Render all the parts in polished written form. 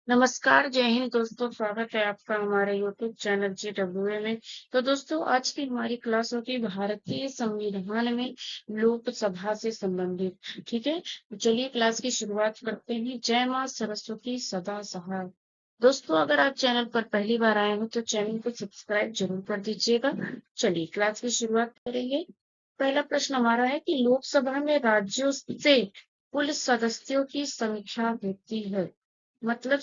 नमस्कार, जय हिंद दोस्तों। स्वागत है आपका हमारे यूट्यूब चैनल GWA में। तो दोस्तों, आज की हमारी क्लास होगी भारतीय संविधान में लोकसभा से संबंधित। ठीक है, तो चलिए क्लास की शुरुआत करते हैं। जय माँ सरस्वती सदा सहाय। दोस्तों, अगर आप चैनल पर पहली बार आए हो तो चैनल को सब्सक्राइब जरूर कर दीजिएगा। चलिए क्लास की शुरुआत करेंगे। पहला प्रश्न हमारा है कि लोकसभा में राज्यों से कुल सदस्यों की संख्या होती है। मतलब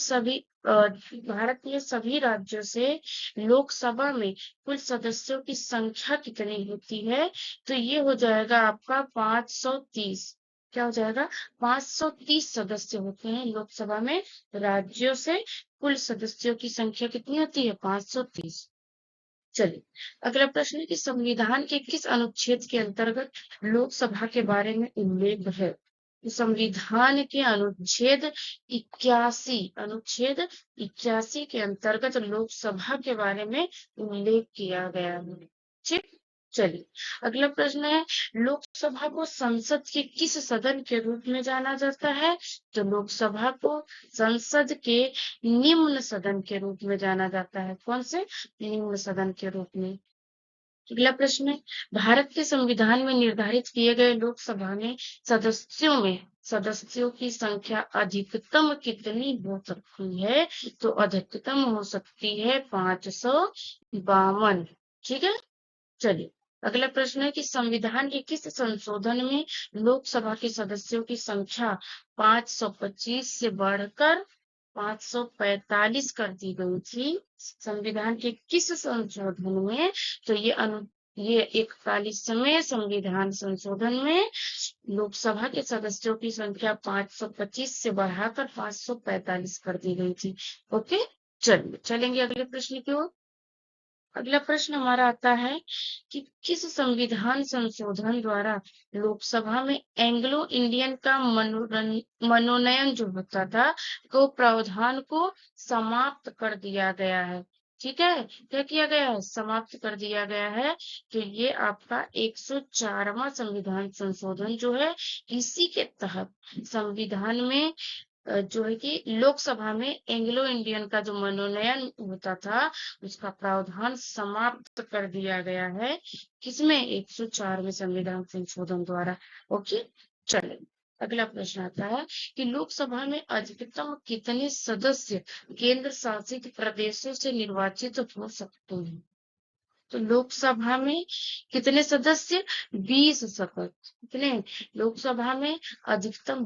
भारत के सभी राज्यों से लोकसभा में कुल सदस्यों की संख्या कितनी होती है? तो ये हो जाएगा आपका 530। क्या हो जाएगा? 530 सदस्य होते हैं लोकसभा में। राज्यों से कुल सदस्यों की संख्या कितनी होती है? 530। चलिए, अगला प्रश्न है कि संविधान के किस अनुच्छेद के अंतर्गत लोकसभा के बारे में उल्लेख है? तो संविधान के अनुच्छेद 81 के अंतर्गत लोकसभा के बारे में उल्लेख किया गया है। ठीक। चलिए, अगला प्रश्न है, लोकसभा को संसद के किस सदन के रूप में जाना जाता है? तो लोकसभा को संसद के निम्न सदन के रूप में जाना जाता है। कौन से? निम्न सदन के रूप में। अगला प्रश्न है, भारत के संविधान में निर्धारित किए गए लोकसभा में सदस्यों की संख्या अधिकतम कितनी हो सकती है? तो अधिकतम हो सकती है 552। ठीक है। चलिए, अगला प्रश्न है कि संविधान के किस संशोधन में लोकसभा के सदस्यों की संख्या 525 से बढ़कर 545 कर दी गई थी? संविधान के किस संशोधन में? तो ये 41वें संविधान संशोधन में लोकसभा के सदस्यों की संख्या 525 से बढ़ाकर 545 कर दी गई थी। ओके। चलिए, चलेंगे अगले प्रश्न की ओर। अगला प्रश्न हमारा आता है कि किस संविधान संशोधन द्वारा लोकसभा में एंग्लो इंडियन का मनोनयन जो होता था को प्रावधान को समाप्त कर दिया गया है? ठीक है, क्या किया गया है? समाप्त कर दिया गया है। तो ये आपका 104वां संविधान संशोधन जो है, इसी के तहत संविधान में जो है कि लोकसभा में एंग्लो इंडियन का जो मनोनयन होता था उसका प्रावधान समाप्त कर दिया गया है। किसमें? 104वें संविधान संशोधन द्वारा। ओके। चले, अगला प्रश्न आता है कि लोकसभा में अधिकतम कितने सदस्य केंद्र शासित प्रदेशों से निर्वाचित हो सकते हैं? तो लोकसभा में कितने सदस्य? 20 सदस्य। कितने? लोकसभा में अधिकतम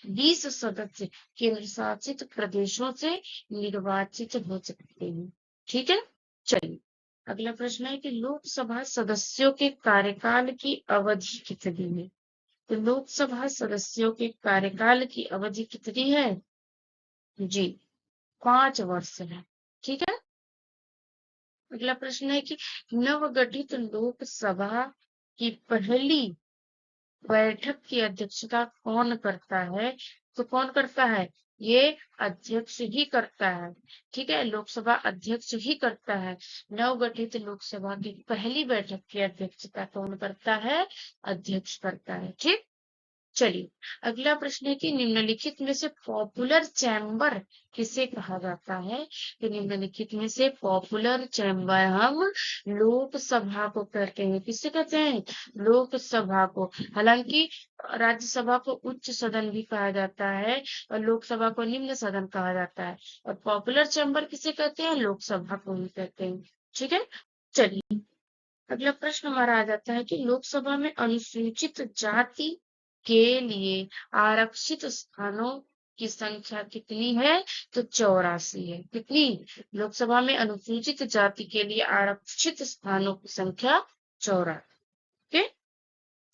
20 सदस्य केंद्र शासित प्रदेशों से निर्वाचित हो सकते हैं। ठीक है। चलिए, अगला प्रश्न है कि लोकसभा सदस्यों के कार्यकाल की अवधि कितनी है? तो लोकसभा सदस्यों के कार्यकाल की अवधि कितनी है? जी, 5 वर्ष है। ठीक है। अगला प्रश्न है कि नवगठित लोकसभा की पहली बैठक की अध्यक्षता कौन करता है? तो कौन करता है? ये अध्यक्ष ही करता है। ठीक है, लोकसभा अध्यक्ष ही करता है। नवगठित लोकसभा की पहली बैठक की अध्यक्षता कौन करता है? अध्यक्ष करता है। ठीक। चलिए, अगला प्रश्न है कि निम्नलिखित में से पॉपुलर चैम्बर किसे कहा जाता है? तो निम्नलिखित में से पॉपुलर चैम्बर हम लोकसभा को कहते हैं। किसे कहते हैं? लोकसभा को। हालांकि राज्यसभा को उच्च सदन भी कहा जाता है और लोकसभा को निम्न सदन कहा जाता है। और पॉपुलर चैम्बर किसे कहते हैं? लोकसभा को ही कहते हैं। ठीक है। चलिए, अगला प्रश्न हमारा आ जाता है कि लोकसभा में अनुसूचित जाति के लिए आरक्षित स्थानों की संख्या कितनी है? तो 84 है। कितनी? लोकसभा में अनुसूचित जाति के लिए आरक्षित स्थानों की संख्या 84।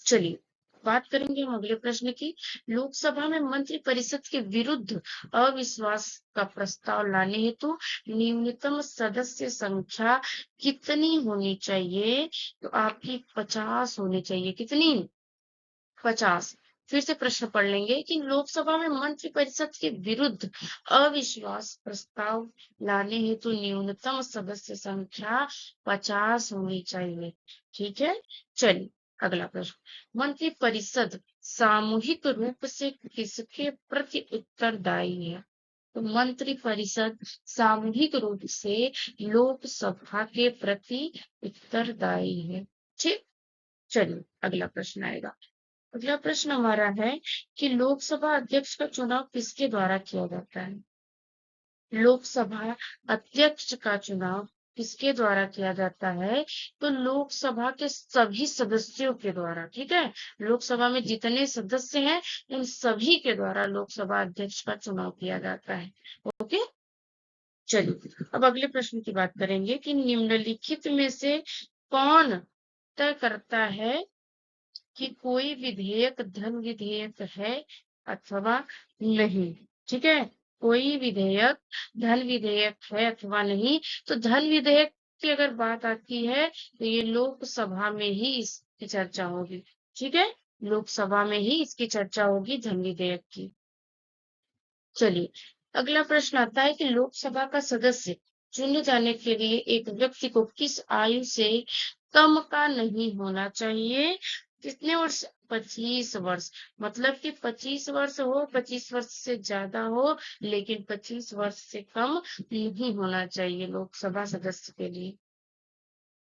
चलिए, बात करेंगे हम अगले प्रश्न की। लोकसभा में मंत्री परिषद के विरुद्ध अविश्वास का प्रस्ताव लाने हेतु न्यूनतम सदस्य संख्या कितनी होनी चाहिए? तो आपकी 50 होनी चाहिए। कितनी? 50। फिर से प्रश्न पढ़ लेंगे कि लोकसभा में मंत्री परिषद के विरुद्ध अविश्वास प्रस्ताव लाने हेतु न्यूनतम सदस्य संख्या 50 होनी चाहिए। ठीक है। चलिए, अगला प्रश्न, मंत्री परिषद सामूहिक रूप से किसके प्रति उत्तरदायी है? तो मंत्री परिषद सामूहिक रूप से लोकसभा के प्रति उत्तरदायी है। ठीक, चलिए अगला प्रश्न आएगा। अगला प्रश्न हमारा है कि लोकसभा अध्यक्ष का चुनाव किसके द्वारा किया जाता है? लोकसभा अध्यक्ष का चुनाव किसके द्वारा किया जाता है? तो लोकसभा के सभी सदस्यों के द्वारा। ठीक है, लोकसभा में जितने सदस्य हैं उन सभी के द्वारा लोकसभा अध्यक्ष का चुनाव किया जाता है। ओके, चलिए अब अगले प्रश्न की बात करेंगे कि निम्नलिखित में से कौन तय करता है कि कोई विधेयक धन विधेयक है अथवा नहीं? ठीक है, कोई विधेयक धन विधेयक है अथवा नहीं। तो धन विधेयक की अगर बात आती है तो ये लोकसभा में ही इसकी चर्चा होगी। ठीक है, लोकसभा में ही इसकी चर्चा होगी धन विधेयक की। चलिए अगला प्रश्न आता है कि लोकसभा का सदस्य चुने जाने के लिए एक व्यक्ति को किस आयु से कम का नहीं होना चाहिए? कितने वर्ष? 25 वर्ष। मतलब कि 25 वर्ष हो, 25 वर्ष से ज्यादा हो, लेकिन 25 वर्ष से कम नहीं होना चाहिए लोकसभा सदस्य के लिए।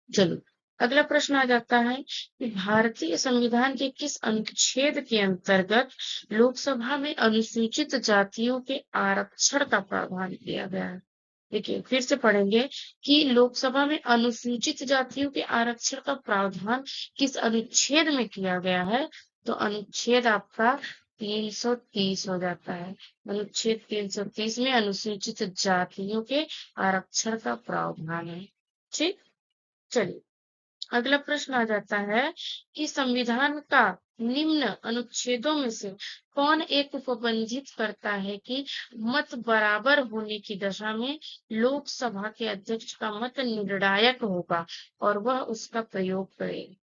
चलो अगला प्रश्न आ जाता है कि भारतीय संविधान के किस अनुच्छेद के अंतर्गत लोकसभा में अनुसूचित जातियों के आरक्षण का प्रावधान किया गया है? देखिए फिर से पढ़ेंगे कि लोकसभा में अनुसूचित जातियों के आरक्षण का प्रावधान किस अनुच्छेद में किया गया है? तो अनुच्छेद आपका 330 हो जाता है। अनुच्छेद 330 में अनुसूचित जातियों के आरक्षण का प्रावधान है। ठीक, चलिए अगला प्रश्न आ जाता है कि संविधान का निम्न अनुच्छेदों में से कौन एक उपबंधित करता है कि मत बराबर होने की दशा में लोकसभा के अध्यक्ष का मत निर्णायक होगा और वह उसका प्रयोग करेगा?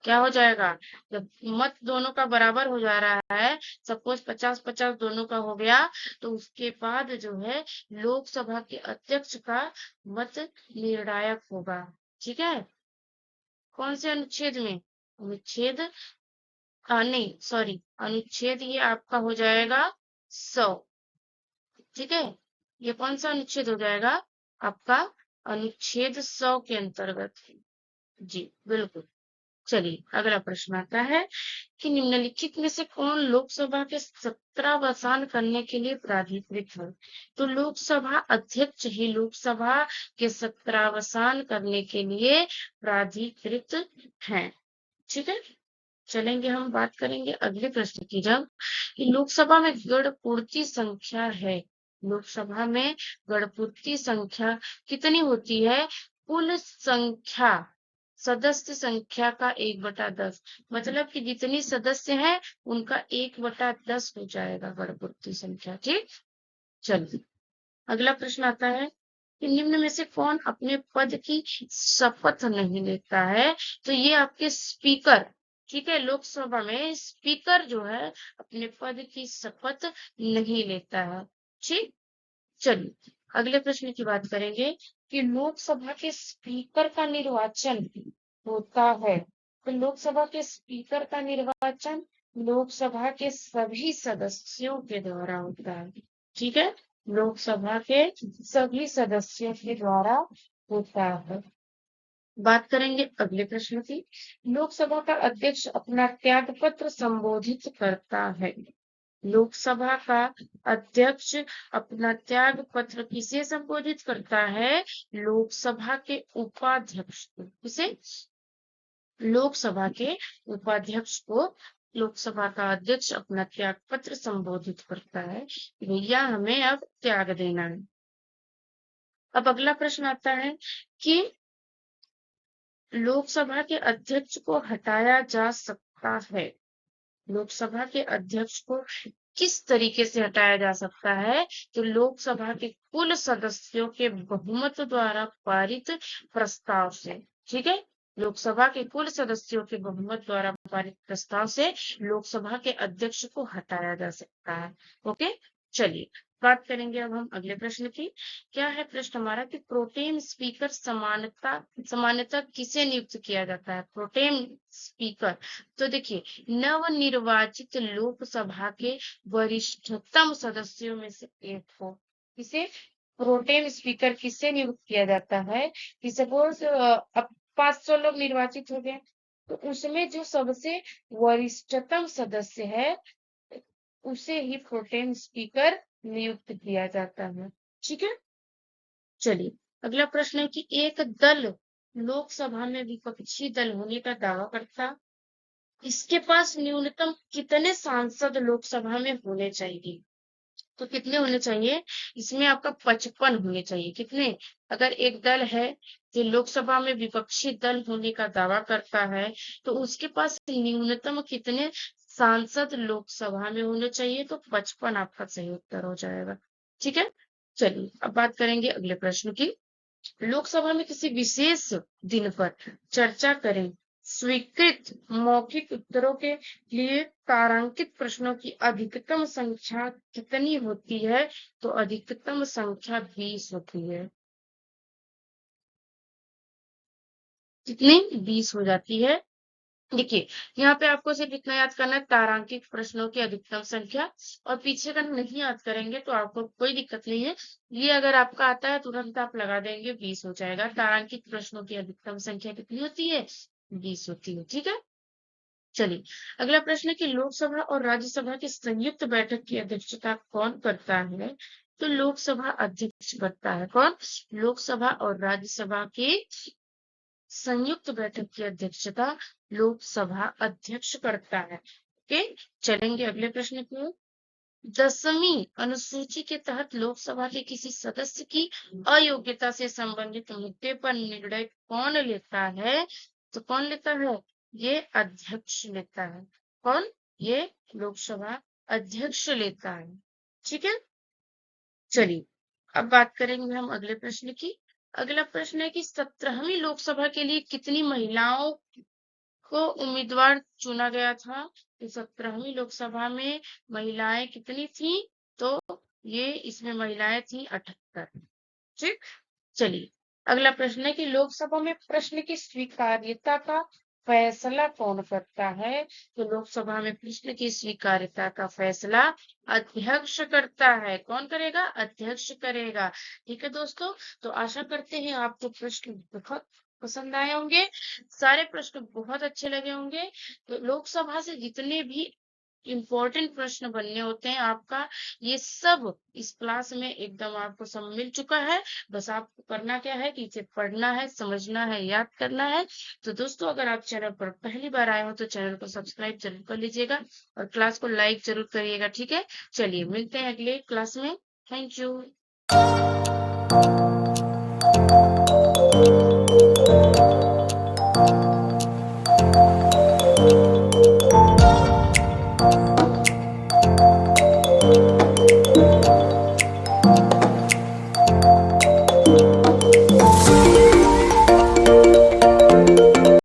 क्या हो जाएगा? जब मत दोनों का बराबर हो जा रहा है, सपोज 50-50 दोनों का हो गया, तो उसके बाद जो है लोकसभा के अध्यक्ष का मत निर्णायक होगा। ठीक है, कौन से अनुच्छेद में? अनुच्छेद नहीं सॉरी, अनुच्छेद ये आपका हो जाएगा 100। ठीक है, ये कौन सा अनुच्छेद हो जाएगा? आपका अनुच्छेद 100 के अंतर्गत। जी बिल्कुल। चलिए अगला प्रश्न आता है कि निम्नलिखित में से कौन लोकसभा के सत्रावसान करने के लिए प्राधिकृत है? तो लोकसभा अध्यक्ष ही लोकसभा के सत्रावसान करने के लिए प्राधिकृत हैं। ठीक है, चलेंगे हम बात करेंगे अगले प्रश्न की जब कि लोकसभा में गण पूर्ति संख्या है। लोकसभा में गण पूर्ति संख्या कितनी होती है? कुल संख्या, सदस्य संख्या का 1/10। मतलब कि जितनी सदस्य हैं उनका 1/10 हो जाएगा गण पूर्ति संख्या। ठीक, चलिए अगला प्रश्न आता है कि निम्न में से कौन अपने पद की शपथ नहीं लेता है? तो ये आपके स्पीकर। ठीक है, लोकसभा में स्पीकर जो है अपने पद की शपथ नहीं लेता है। ठीक, चलिए अगले प्रश्न की बात करेंगे कि लोकसभा के स्पीकर का निर्वाचन होता है। तो लोकसभा के स्पीकर का निर्वाचन लोकसभा के सभी सदस्यों के द्वारा होता है। ठीक है, लोकसभा के सभी सदस्यों के द्वारा होता है। बात करेंगे अगले प्रश्न की। लोकसभा का अध्यक्ष अपना त्यागपत्र संबोधित करता है। लोकसभा का अध्यक्ष अपना त्याग पत्र किसे संबोधित करता है? लोकसभा के उपाध्यक्ष को। किसे? लोकसभा के उपाध्यक्ष को लोकसभा का अध्यक्ष अपना त्याग पत्र संबोधित करता है कि भैया हमें अब त्याग देना है। अब अगला प्रश्न आता है कि लोकसभा के अध्यक्ष को हटाया जा सकता है। लोकसभा के अध्यक्ष को किस तरीके से हटाया जा सकता है? तो लोकसभा के कुल सदस्यों के बहुमत द्वारा पारित प्रस्ताव से। ठीक है, लोकसभा के कुल सदस्यों के बहुमत द्वारा पारित प्रस्ताव से लोकसभा के अध्यक्ष को हटाया जा सकता है। ओके, चलिए बात करेंगे अब हम अगले प्रश्न की। क्या है प्रश्न हमारा कि प्रोटेम स्पीकर सामान्यतः किसे नियुक्त किया जाता है? Pro tem speaker. तो देखिए नवनिर्वाचित लोकसभा के वरिष्ठतम सदस्यों में से एक हो। किसे प्रोटेम स्पीकर किससे नियुक्त किया जाता है कि सपोज अब 500 लोग निर्वाचित हो गए, तो उसमें जो सबसे वरिष्ठतम सदस्य है उसे ही प्रोटेम स्पीकर नियुक्त किया जाता है। ठीक है, चलिए अगला प्रश्न है कि एक दल लोकसभा में विपक्षी दल होने का दावा करता, इसके पास न्यूनतम कितने सांसद लोकसभा में होने चाहिए? तो कितने होने चाहिए? इसमें आपका 55 होने चाहिए। कितने? अगर एक दल है जो लोकसभा में विपक्षी दल होने का दावा करता है, तो उसके पास न्यूनतम कितने सांसद लोकसभा में होने चाहिए? तो 55 आपका सही उत्तर हो जाएगा। ठीक है, चलिए अब बात करेंगे अगले प्रश्न की। लोकसभा में किसी विशेष दिन पर चर्चा करें स्वीकृत मौखिक उत्तरों के लिए तारांकित प्रश्नों की अधिकतम संख्या कितनी होती है? तो अधिकतम संख्या 20 होती है। कितनी? 20 हो जाती है। देखिए यहाँ पे आपको सिर्फ इतना याद करना है, तारांकित प्रश्नों की अधिकतम संख्या, और पीछे का नहीं याद करेंगे तो आपको कोई दिक्कत नहीं है। ये अगर आपका आता है तुरंत आप लगा देंगे, 20 हो जाएगा। तारांकित प्रश्नों की अधिकतम संख्या कितनी होती है? 20 होती है। ठीक है, चलिए अगला प्रश्न है कि लोकसभा और राज्यसभा की संयुक्त बैठक की अध्यक्षता कौन करता है? तो लोकसभा अध्यक्ष करता है। कौन? लोकसभा और राज्यसभा की संयुक्त बैठक की अध्यक्षता लोकसभा अध्यक्ष करता है। ओके, चलेंगे अगले प्रश्न की ओर। 10वीं अनुसूची के तहत लोकसभा के किसी सदस्य की अयोग्यता से संबंधित मुद्दे पर निर्णय कौन लेता है? तो कौन लेता है? ये अध्यक्ष लेता है। कौन? ये लोकसभा अध्यक्ष लेता है। ठीक है, चलिए अब बात करेंगे हम अगले प्रश्न की। अगला प्रश्न है कि 17वीं लोकसभा के लिए कितनी महिलाओं को उम्मीदवार चुना गया था? तो 17वीं लोकसभा में महिलाएं कितनी थी? तो ये इसमें महिलाएं थी 78। ठीक, चलिए अगला प्रश्न है कि लोकसभा में प्रश्न की स्वीकार्यता का फैसला कौन करता है? तो लोकसभा में प्रश्न की स्वीकार्यता का फैसला अध्यक्ष करता है। कौन करेगा? अध्यक्ष करेगा। ठीक है दोस्तों, तो आशा करते हैं आपको प्रश्न बहुत पसंद आए होंगे, सारे प्रश्न बहुत अच्छे लगे होंगे। तो लोकसभा से जितने भी इम्पोर्टेंट प्रश्न बनने होते हैं आपका, ये सब इस क्लास में एकदम आपको सब मिल चुका है। बस आपको करना क्या है कि इसे पढ़ना है, समझना है, याद करना है। तो दोस्तों अगर आप चैनल पर पहली बार आए हो तो चैनल को सब्सक्राइब जरूर कर लीजिएगा और क्लास को लाइक जरूर करिएगा। ठीक है, चलिए मिलते हैं अगले क्लास में। Thank you.